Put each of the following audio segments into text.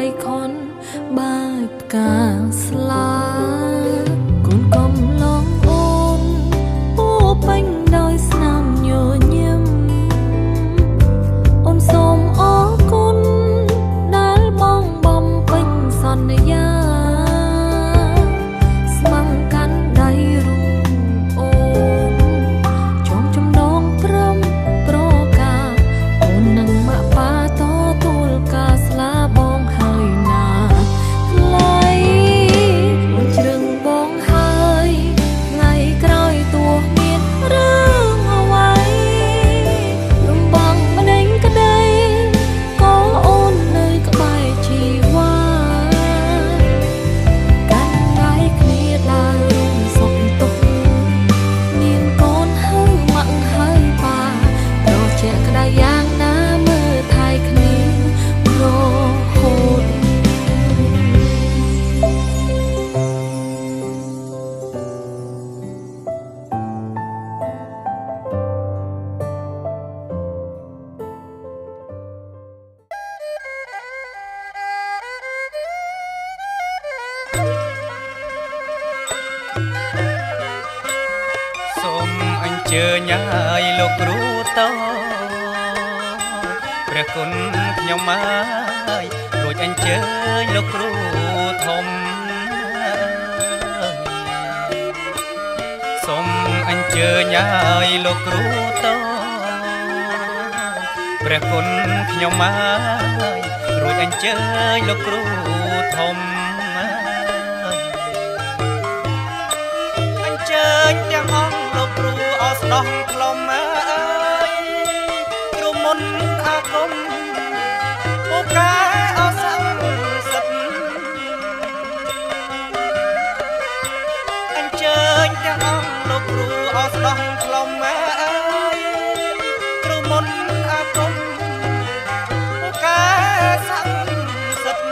យខនបែបផ្កាស្លាកូនកំឡងអូនពោពេញដោយស្នាមញញឹមអូនសូមអរគុណដែលបងបំពេញសន្យាស្មងកាន់ដៃរូបអូនចំចំណងត្រឹមប្រកាអូននឹងមកប៉ាតទួលការស្លាបងហើយណាថ្លៃអូនជ្រឹងបងហើយថ្ងៃក្រោយទោះមានរឿងអ្វីរំបងម្ដេញក្ដីក៏អូននៅក្បែរជីវ៉ាកាន់ដៃគ្នាដើររួមសុខទុក្ខមានកូនហើយម៉ាក់ហើយប៉ាប្រជែកក្ដីយ៉ាងណាមើលថែគ្នារហូតសូមអញ្ជើញឲ្យលោកគ្រូតព្រះគុណខ្ញុំហើយរួចអញ្ជើញលោកគ្រូធំសូមអញ្ជើញឲ្យលោកគ្រូតព្រះគុណខ្ញុំហើយរួចអញ្ជើញលោកគ្រូធំអញ្ជើញទាំងអង្គលោកគ្រូអស្ដោះខ្លុំអើយគ្រូមុនអាគមពូកែអសង្សិទ្ធអញ្ជើញទាំងអង្គលោកគ្រូអស្ដោះខ្លុំអើយគ្រូមុនអាគមពូកែសង្សិទ្ធ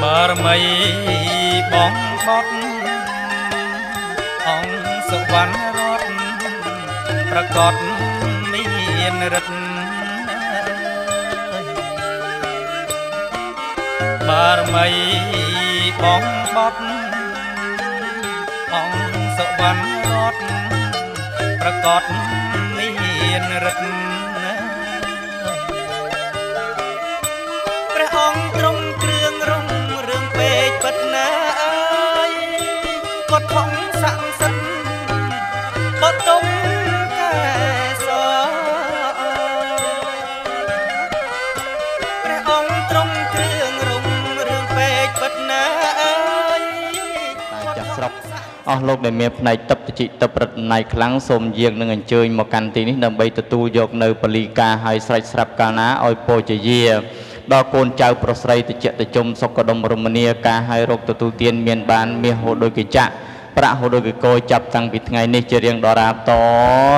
បារមីបងបត់អង្គសុវណ្ណរតន៍ប្រកបមានរិទ្ធបារមីបងបត់អង្គសុវណ្ណរតន៍ប្រកបមានរិទ្ធព្រះអង្គទ្រង់គ្រឿងរុងរឿងពេកពិតណាស់អើយគាត់ផងស័ក្តិសិទ្ធិបត់ទុំកែសព្រះអង្គទ្រង់គ្រឿងរុងរឿងពេកពិតណាស់អើយចាស់ស្រុកអស់លោកដែលមានផ្នែកទឹកតិចទឹកប្រណៃខ្លាំងសូមយាងនឹងអញ្ជើញមកកាន់ទីនេះដើម្បីទទួលយកនៅពលីការហើយស្រេចស្រាប់កាលណាឲ្យពោជយាដល់កូនចៅប្រុសស្រីតិចតិជុំសុខដុមរមនាការឲ្យរកទទួលទានមានបានមាសហូតដោយកញ្ចាក់ប្រាក់ហូតដោយកកោចាប់តាំងពីថ្ងៃនេះជារៀងដរាបត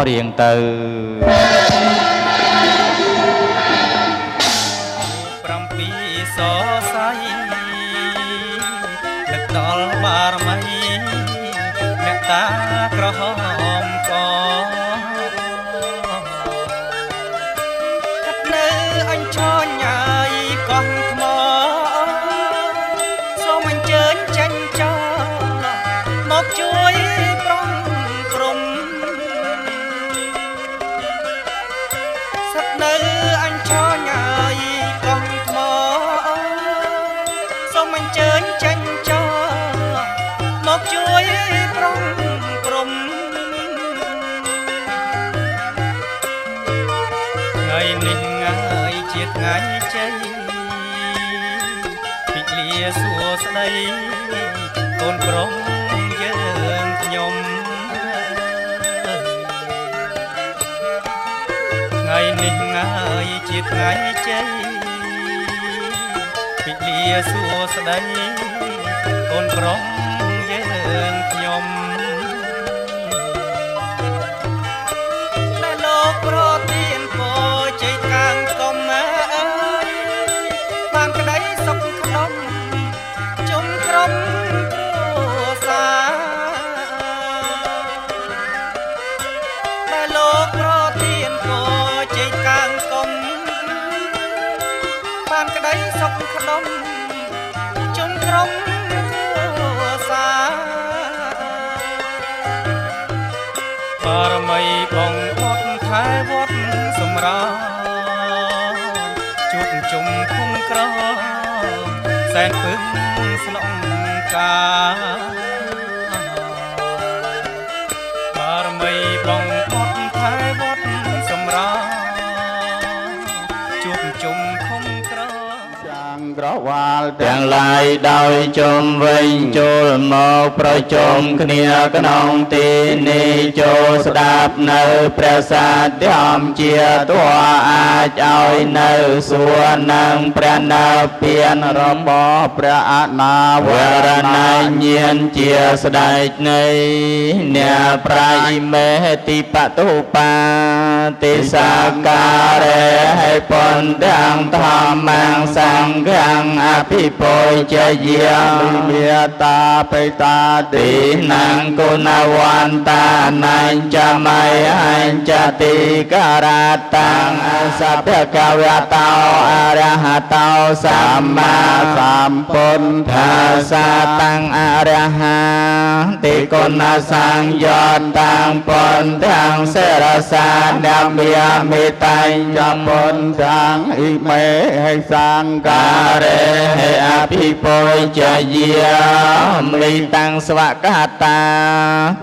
រៀងទៅ7សរសៃនឹកដល់បារមីអ្នកតាក្រហមកកាត់នៅអញ្ជើញឲ្យកោះថ្មសូមអញ្ជើញចេញចោមកជួយប្រងក្រុមសិតនៅអញ្ជើញឲ្យកោះថ្មសូមអញ្ជើញចេញចោមកជួយប្រងក្រុមថ្ងៃនេះថ្ងៃជាថ្ងៃជ័យពិលាសួស្ដីកូនប្រុសយើងខ្ញុំថ្ងៃនេះថ្ងៃជាថ្ងៃជ័យពិលាសួស្ដីកូនប្រុសយើងខ្ញុំដែលលោកប្រទានពរជ័យកាងកំអើយបានក្តីសុខក្តុំជុំក្រុមគ្រួសារដែលលោកប្រទានពរជ័យកាងកំ សុខក្ដុំជុំក្រុមគ្រួសារបារមីបងអត់ថែវត្តសម្រាប់ជួបជុំភូមិក្រសែនពឹងស្នងកាបារមីបងអត់ថែវត្តសម្រាប់ជួបជុំភូមិក្រចាំងក្រវាលទាំងឡាយដោយជុំវិញចូលមកប្រជុំគ្នាក្នុងទីនេះចូលស្ដាប់នៅព្រះសាទធម្មជាទោះអាចឲ្យនៅសួរនឹងព្រះនិព្វានរបស់ព្រះអនាវរណញ្ញាណជាស្ដេចនៃអ្នកប្រាជ្ញមេតិបតុបាទេសាការេឲ្យពន្ទាំងធម្មសង្ឃអភិពុជយាមេតាបេតាទីនង្គុណវន្តានាញចមៃអញ្ចតិការតាំងអសភគវតោអរហតោសម្មាសម្ពុទ្ធថាសាតាំងអរហតិគុណសង្យតតាំងពុទ្ធទាំងសេរសានាមិមិតញ្ញពុទ្ធទាំងអ៊ីមេហេសង្ការេអភិពុជយាមិតាំងស្វកតា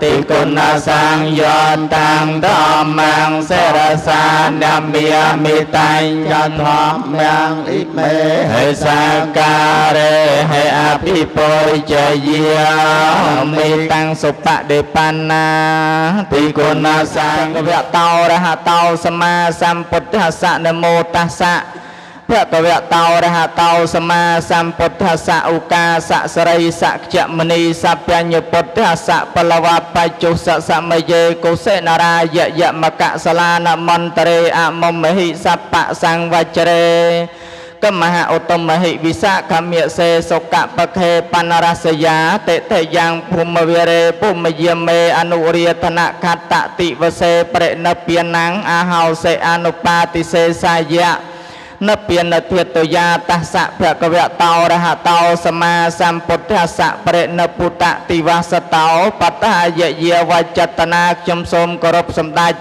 តិគុណសង្យតតាំងធម្មងសេរសានាមិមិតញ្ញធម្មងអ៊ីមេហេសង្ការេអភិពុជយាមិតាំងសុបដិបណ្ណាតិគុណសង្ឃវតោរហតោសម្មាសម្ពុទ្ធស្សនមោតស្សៈភគវតោរហតោសម្មាសម្ពុទ្ធស្សឧកាសសរិសក្ចមនីសព្ញ្ញពុទ្ធស្សពលវបច្ចុសសមយេកុសេនរាយយមកសលានមន្តរេអមមហិសបសង្វជ្រេកមហឧត្តមហិវិសាខមេសេសុកបខេបណ្ណរសយាតិថយ៉ាងភូមវិរេភូមយមេអនុរាធនខតតិវសេប្រណពាណាំងអាហោសេអនុបាទិសេសាយៈនពានធិតយាតស្សភគវតោរហតោសម្មាសម្ពុទ្ធស្សប្រណពុតតិវាសតោបតាយយាវចតនាខ្ញុំសូមគោរពសម្ដេច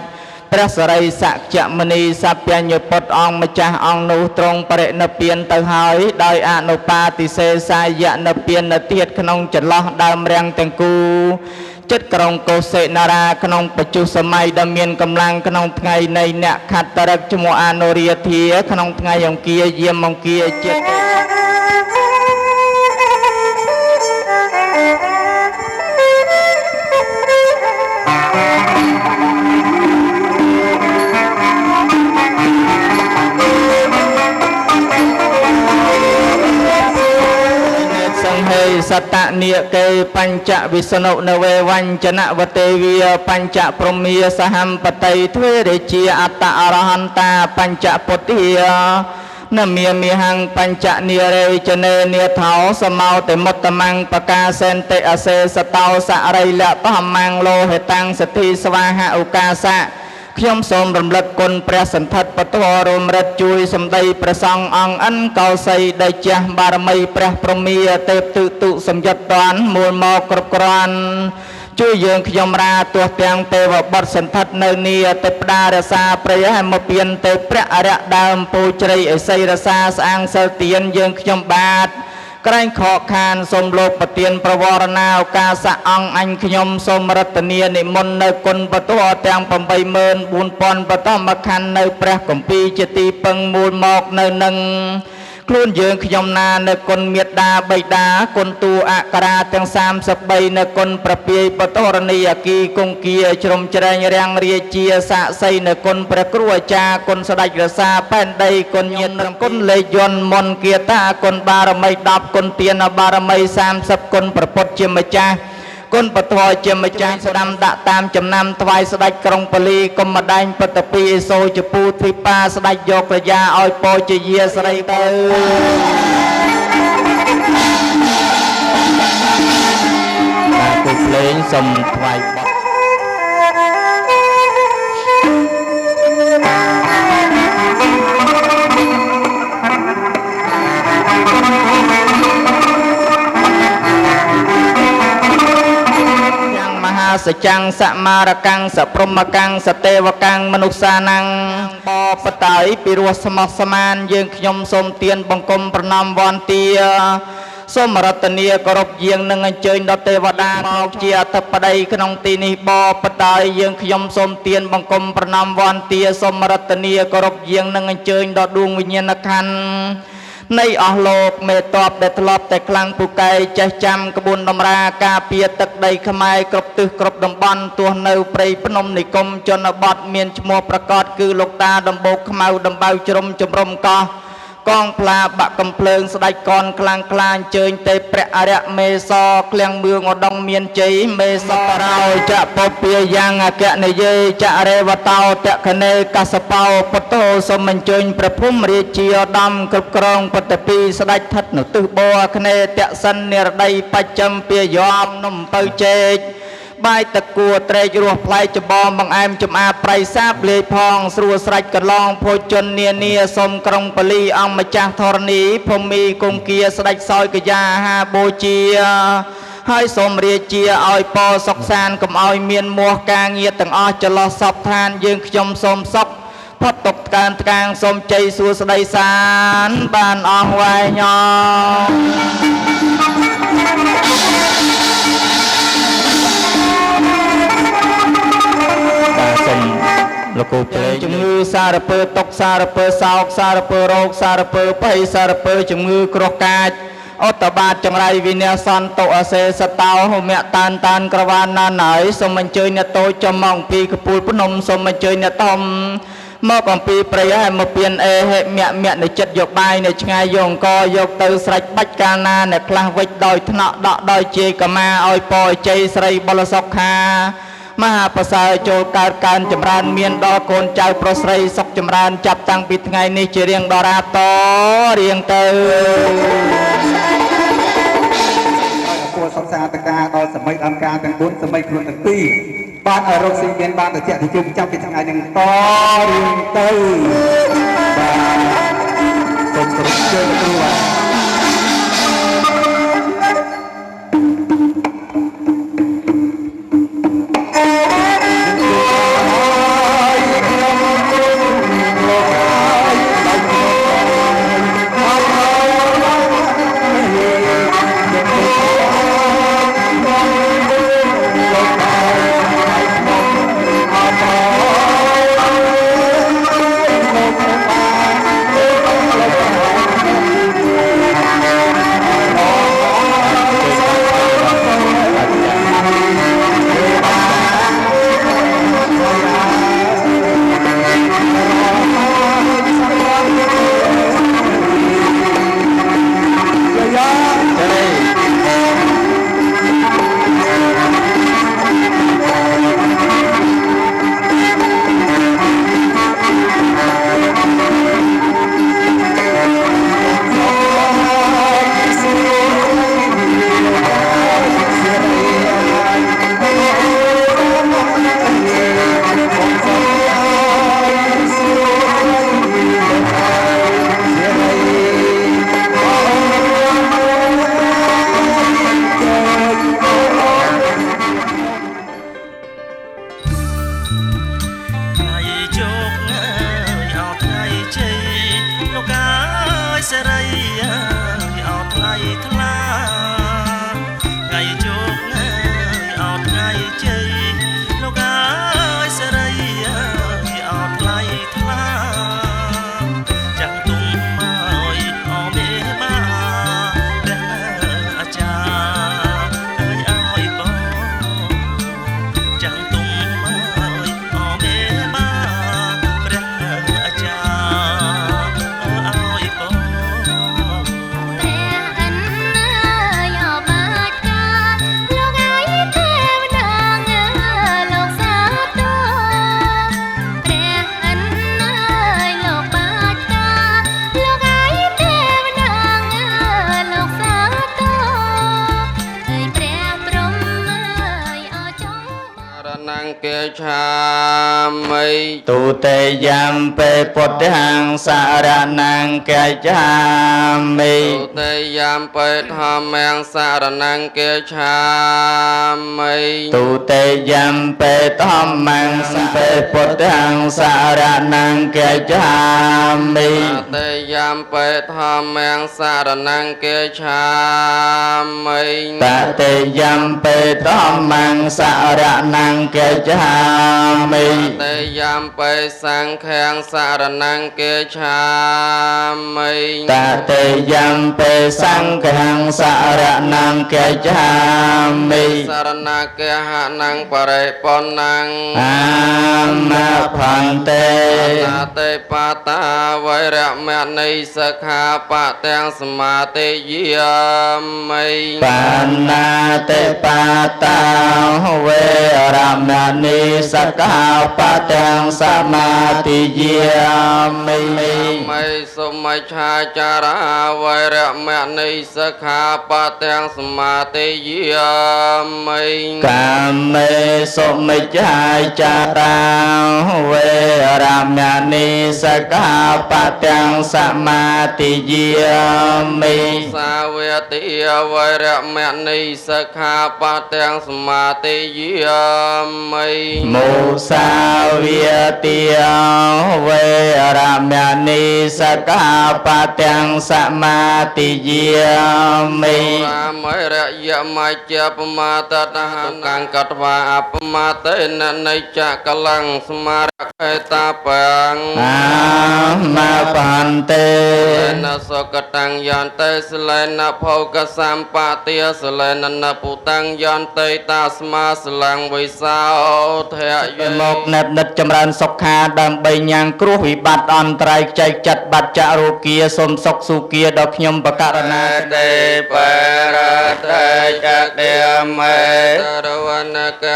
ព្រះសរិសក្ចមនីសព្ញ្ញពុទ្ធអង្គម្ចាស់អង្គនោះទ្រង់បរិនិព្វានទៅហើយដោយអនុបាទិសេសាយៈនពានទៀតក្នុងចន្លោះដើមរាំងទាំងគូចិត្តក្រុងកុសេនារាក្នុងបច្ចុប្បន្នសម័យដ៏មានកម្លាំងក្នុងថ្ងៃនៃអ្នកខត្តរិកឈ្មោះអនុរាធាក្នុងថ្ងៃអង្គារយាមអង្គារចិត្តសតនិកេបញ្ចវិស្ណុនវេវញ្ចនវតេវិបញ្ចព្រមាសហំបតីទ្វេរិជាអត្តអរហន្តាបញ្ចពុទ្ធានមាមិហង្បញ្ចនិរេចនេនិថោសមោតិមុត្តមង្បកាសេនតិអសេសតោសរិលបមង្លោហេតាំងសទ្ធិស្វាហឧកាសៈខ្ញុំសូមរំលឹកគុណព្រះសន្ធិដ្ឋពធរមរិទ្ធជួយសម្ដីព្រះសង្ឃអង្គអិនកោសីដែលជះបារមីព្រះព្រមាទេពទិតុសម្យត្តតានមូលមកគ្រប់គ្រាន់ជួយយើងខ្ញុំរាទោះទាំងទេវបុត្រសន្ធិដ្ឋនៅនីទេពតារសាព្រៃហមពៀនទេព្រះអរិយដើមពូជ្រៃអេសីរសាស្អាងសិលទានយើងខ្ញុំបាទក្រែងខកខានសូមលោកប្រទានប្រវរណាឱកាសអង្គអញខ្ញុំសូមរតនានិមន្តនៅគុណពធទាំង 84000 បឋមខណ្ឌនៅព្រះគម្ពីរជាទីពឹងមូលមកនៅនឹងខ្លួនយើងខ្ញុំណានៅគុណមេត្តាបិតាគុណតួអក្សរាទាំង33នៅគុណប្រពាយបតរណីអគីគង្គាជ្រុំជ្រែងរាំងរាជាសាក្សីនៅគុណព្រះគ្រូអាចារ្យគុណស្ដេចរសាផែនដីគុណញាតិគុណលេខយន្តមន្តគាតាគុណបារមី10គុណទានបារមី30គុណព្រះពុទ្ធជាម្ចាស់គុណពធជាម្ចាស់ស្ដាំដាក់តាមចំណាំថ្វាយស្ដេចក្រុងពលីកុំម្ដែងបតពីអេសូចពូធីបាស្ដេចយកប្រយាឲ្យពោជាយាស្រីទៅបាទគូភ្លេងសូមថ្វាយបទ សចាំងសមារកាំងសព្រមកាំងសទេវកាំងមនុស្សានាំងបបតៃពីរស់ស្មោះស្មានយើងខ្ញុំសូមទានបង្គំប្រណម្យវន្ទាសូមរតនាគោរពយាងនឹងអញ្ជើញដល់ទេវតាមកជាអធិបតីក្នុងទីនេះបបតៃយើងខ្ញុំសូមទានបង្គំប្រណម្យវន្ទាសូមរតនាគោរពយាងនឹងអញ្ជើញដល់ដួងវិញ្ញាណក្ខន្ធនៃអស់លោកមេតបដែលធ្លាប់តែខ្លាំងពូកែចេះចាំក្បួនដំរាការពារទឹកដីខ្មែរគ្រប់ទិសគ្រប់តំបន់ទោះនៅព្រៃភ្នំនិគមជនបទមានឈ្មោះប្រកបគឺលោកតាដំបូកខ្មៅដំបៅជ្រុំជំរុំកោះកងផ្លាបាក់កំភ្លើងស្ដេចកនខ្លាំងខ្លាអញ្ជើញទេព្រះអរិយមេសក្លៀងមឿងឧដុង្គមានជ័យមេសរោចពពាយ៉ាងអគ្គនិយាយចរេវតោតក្ខនេកសបោពុទ្ធោសូមអញ្ជើញព្រះភូមិរាជាឧត្តមគ្រប់គ្រងពុទ្ធពីស្ដេចឋិតនៅទិសបរគ្នេតសិននិរដីបច្ចំពាយមនំពៅជែកបាយតកួត្រែករស់ផ្លែច្បងបង្អែមចំអាប្រៃសាបលេផងស្រួលស្រេចកន្លងភោជននានាសូមក្រុងពលីអង្គម្ចាស់ធរណីភូមិគង្គាស្ដេចសោយកយាហាបូជាហើយសូមរាជាឲ្យពរសុខសាន្តកុំឲ្យមានមោះការងារទាំងអស់ចន្លោះសពឋានយើងខ្ញុំសូមសុខផុតទុកថ្កើងថ្កាងសូមជ័យសួស្ដីសានបានអស់វែងអសូមលោកគ្រូពេជំងឺសារពើតុកសារពើសោកសារពើរោគសារពើភ័យសារពើជំងឺគ្រោះកាចអត្តបាតចង្រៃវិញ្ញាសន្តោអសេសតោហមៈតានក្រវានណានហើយសូមអញ្ជើញអ្នកតូចចំមកអំពីកពូលភ្នំសូមអញ្ជើញអ្នកធំមកអំពីព្រៃហើយមកពៀនអេហេមៈនៃចិត្តយកបាយនៅឆ្ងាយយកអង្គយកទៅស្រេចបាច់កាលណាអ្នកខ្លះវិចដោយថ្នាក់ដកដោយជាកម្មាឲ្យពរជ័យស្រីបលសុខាមហាប្រសើរចូលកើតកើនចម្រើនមានដល់កូនចៅប្រុសស្រីសុខចម្រើនចាប់តាំងពីថ្ងៃនេះជារៀងដរាតរៀងទៅគួរសិក្សាតកាដល់សម័យអង្គការទាំង4សម័យខ្លួនទាំង2បានឲ្យរកស៊ីមានបានតិចតិចចាប់ពីថ្ងៃនឹងតរៀងទៅបាទសូមគោរពជើងគ្រូបាទ កិច្ឆាមិ ទុតិយំពេពុទ្ធังសរណង្គកិច្ឆាមិ ទុតិយំបេធម្មងសរណង្គកិច្ឆាមិ ទុតិយំពេធម្មំពេពុទ្ធังសរណង្គកិច្ឆាមិ តតិយំបេធម្មងសរណង្គកិច្ឆាមិ តតិយំពេធម្មំសរណង្គកិច្ឆាមិ តតិយំបេសង្ឃាំសរណង្គកិច្ឆាមិ តតិយំពេសង្ឃังសរណង្គកិច្ឆាមិ សរណកហណងបរិបុណង អាមផន្តេ តាតេបតាវេរមណីសិក្ខាបទាំងសមាទិយាមិ បណ្ណាតិបាតាវេរមណីសក្ខាបទាំងសមាទិយាមិ មិសុមិច្ឆាចារាវេរមណីសិក្ខាបទាំងសមាទិយាមិ កាមេសុមិច្ឆាចារាវេរមណីសក្ខាបទាំងសមាទិយាមិ សាវេតិវេរមណីសិក្ខាបទាំងសមាទិយាមិ មុសាវាទាវេរមណីសក្ខាបទាំងសមាទិយាមិ រាមិរយមជ្ជបមាតតហកង្កតវាអបមតេននិច្ចកលੰស្មារខេតាបាំង អាមបន្ទេ នសុគតੰយន្តេសលេនភោកសម្បទាសលេននពុតੰយន្តេតាស្មាសលੰវិសោធយយ មកណិតនិតចម្រើនសុខាដើម្បីញ៉ាំងគ្រោះវិបត្តិអន្តរាយខ្ចីចិត្តបាត់ចរោគាសូមសុខសុគាដល់ខ្ញុំបករណា ទេបរតេចក្តិមេតរវនក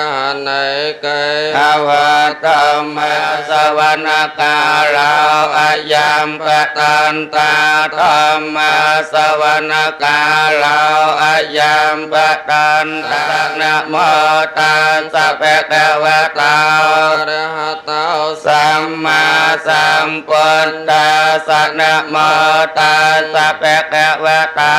ណៃកេអវតមសវនកាលោអយំបតន្តាធម្មសវនកាលោអយំបតន្តានមោតាសភៈកវតោរហតោសម្មាសម្ពុទ្ធសនមោតាសភៈកវតោ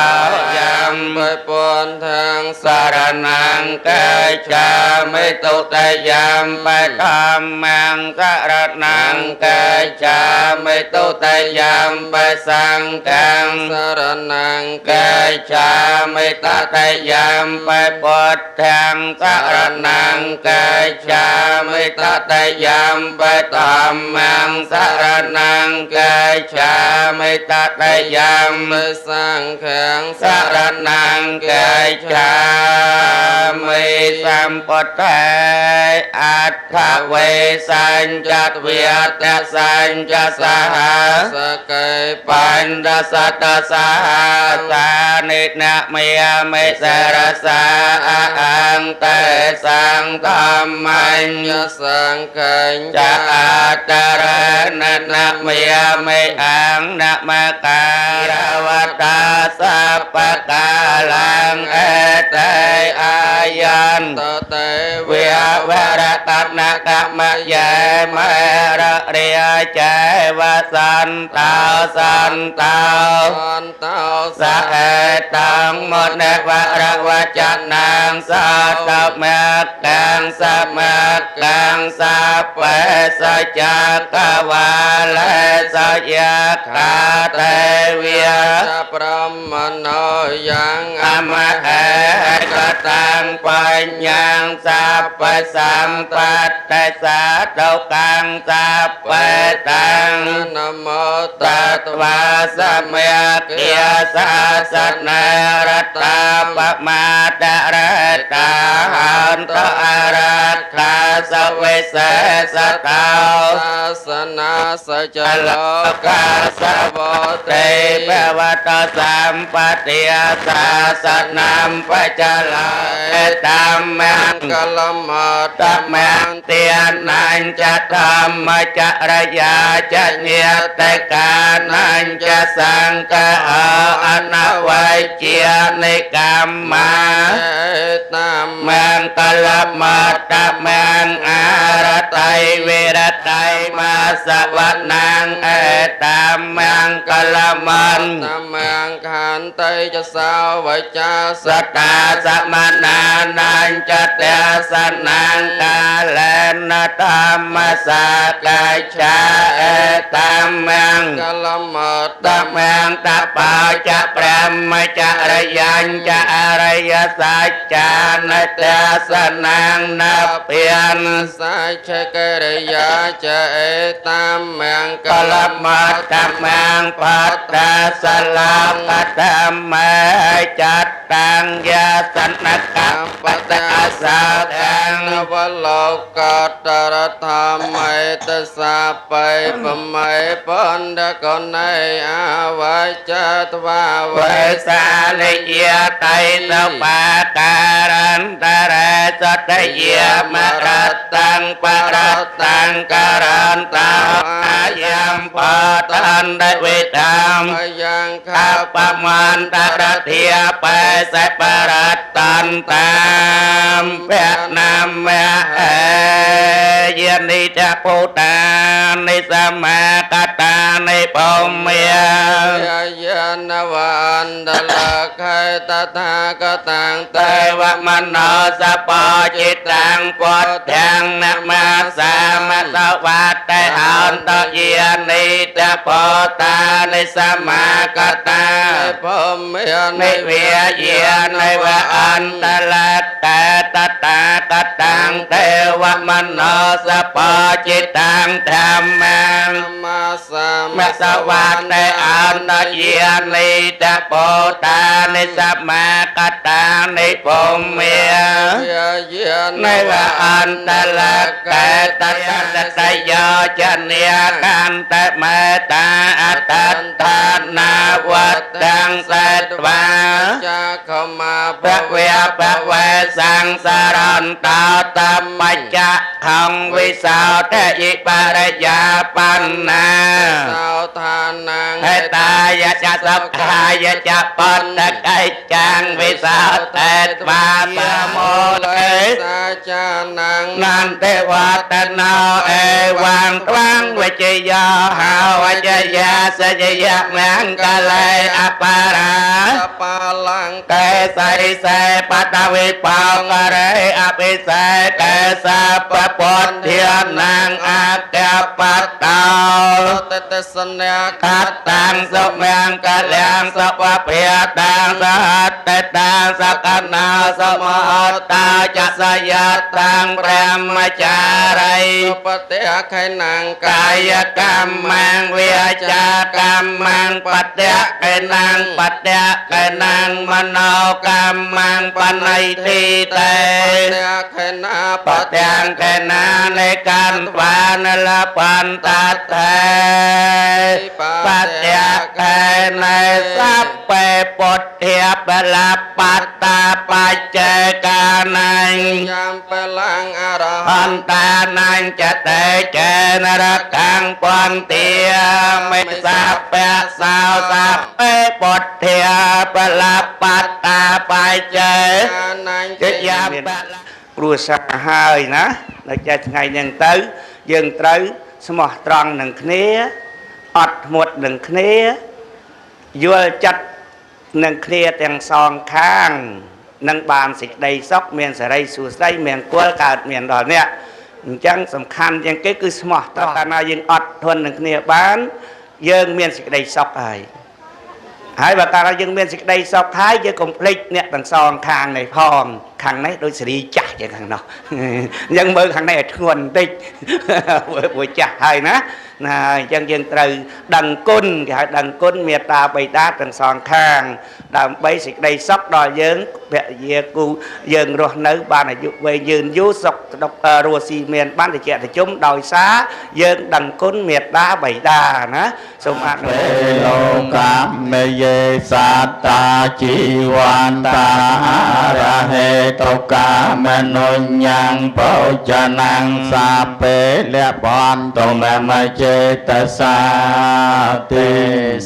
យ៉ាងមេពុនធាងសរណង្គកិច្ឆាមិទុតិយំបេធម្មងសរណង្គកិច្ឆាមិទុតិយំបេសង្ឃាំសរណង្គកិច្ឆាមិតតិយំបេពុទ្ធាំសរណង្គកិច្ឆាមិតតិយំបេធម្មងសរណង្គកិច្ឆាមិតតិយំបេសង្ឃាំសរណង្គកិច្ឆាមិសម្ពុទ្ធេអដ្ឋវេសញ្ចតវិតសញ្ចសហសកេបញ្ចសតសហសានិណមេមេសរសាអន្តេសង្ឃមញ្ញសង្ឃញ្ចអតរណណមេមេអង្គនមការវតាសពកាលੰអេតេអាយន្តទេវិវរតនកម្មយេមេររិយចេវសន្តោសន្តោសហេតងមនវរវចនាងសតមេកាំសមេកាំសបេសច្ចកវាលេសយខាទេវិប្រមណោយ៉ាងអមហេកតាំបញ្ញាំសបសម្បត្តិសាទុកាំសបេតាំនមោតតវាសមេគាសាសនេរតាបមាតរតាហន្តអរថាសវិសេសតោសាសនាសចលោកាសវតេបវត สัมปติศาสนัมปะจลาตัมมังกลมตัมมังเตียนันจะธรรมจะระยาจะเนียตกานันจะสังฆะอนวัยเจียในกรรมมาตัมมังกลมตัมมังอารตัยเวรตัยมาสวนังตัมมังกลมันตัมมังขันไตจะสาววิจาสตาสมนานันจะเตสนังกาเลนธรรมสากาชาตัมมังกลมตัมมังตปาจะพระมจะระยัญจะอริยสัจจานเตสนังนับเพียนสัจกริยาจะตัมมังกลมตัมมังปัตตาสลามตัมมังจัตตังยาสันนกัมปตตาสาทังวโลกัตตรธรรมไมตสาไปปไมปันดกนายอาวัจจตวาเวสาลิยไตสปาการันตระสตเยมรัตตังปรัตตังการันตาอายัมปตันได้เวทามยังข้าปมันตระเทียไปสปรัตตันตามเปียนามเยนิจะพุทธานิสมาคตานิปมเยนวันดลไขตถาคตังเตวมโนสปจิตังปุตตังนะมาสามะสวัตเตหันตเยนิจะพุทธานิสมาคตาปมนิเวียเยนิวะอันตละเตตตาคตังเตวมโนสปจิตังธรรมังมาสามะสวัตเตอันตเยนิจะพุทธานิสมาคตานิปมเมนิวะอันตละเตตตะตะโยจะเนียกันตะเมตตาอัตตานาวัตตังสัตวาจะขมาปะเวปะเวสังสารนตาตัมมัจจะขังวิสาวเทอิปารยาปันนาสาวทานังให้ตายะจะสัพพายะจะปันตะไกจังวิสาวเทตวาปะโมเลสาจานังนันเทวาตนาเอวังตวังวิจยาหาวิจยาสจยะมังกะเลอปาราปาลังเกสริเสปตวิปากะเรอภิเสเกสะปะปนเทียนังอาแกปัตตาเตตสเนกัตตังสุเมังกะเลียงสัพเพตังสหัตเตตังสักนาสมหัตตาจัสยตังพระมจารัยปเตะไขนังกายกรรมังเวียจากรรมังปเตะไขนังปเตะไขนังมโนกรรมังปนัยติเตปเตะไขนาปเตะไขนาในการปานละปันตัตเตปเตะไขในสัพเพปุถเทียบละปัตตาปัจเจกานังยามเปลังอรหันตานังจะเตเจนรกังปนเตียไม่สัพเพสาวสัพเพปุถเทียบละปัตตาปัจเจกานังจะยามเปลังគ្រួសារហើយណានៅចេះថ្ងៃហ្នឹងទៅយើងត្រូវស្មោះត្រង់នឹងគ្នាអត់ធ្មត់នឹងគ្នាយល់ចិត្តនឹងគ្នាទាំងសងខាងនឹងបានសេចក្តីសុខមានសេរីសួស្តីមានគល់កើតមានដល់អ្នកអញ្ចឹងសំខាន់ជាងគេគឺស្មោះត្រង់កាលណាយើងអត់ធន់នឹងគ្នាបានយើងមានសេចក្តីសុខហើយបើកាលណាយើងមានសេចក្តីសុខហើយយើងកុំភ្លេចអ្នកទាំងសងខាងនេះផង ខាងនេះដូចសេរីចាស់យ៉ាងខាងនោះអញ្ចឹងមើលខាងនេះឲ្យធ្ងន់បន្តិចព្រោះចាស់ហើយណាណាអញ្ចឹងយើងត្រូវដឹងគុណគេហៅដឹងគុណមេត្តាបិតាទាំងសងខាងដើម្បីសេចក្តីសុខដល់យើងភរិយាគូយើងរស់នៅបានអាយុវែងយឺនយូរសុខដុករស់ស៊ីមានបានតិចតិជុំដោយសារយើងដឹងគុណមេត្តាបិតាណាសូមអនុមោទនា លោកាមេយេសត្តាជីវន្តារហេតុកាមនុញ្ញងបោចនាងសាពេលបន្តមមចេតសាទេ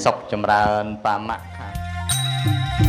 សុខចម្រើនបមៈខា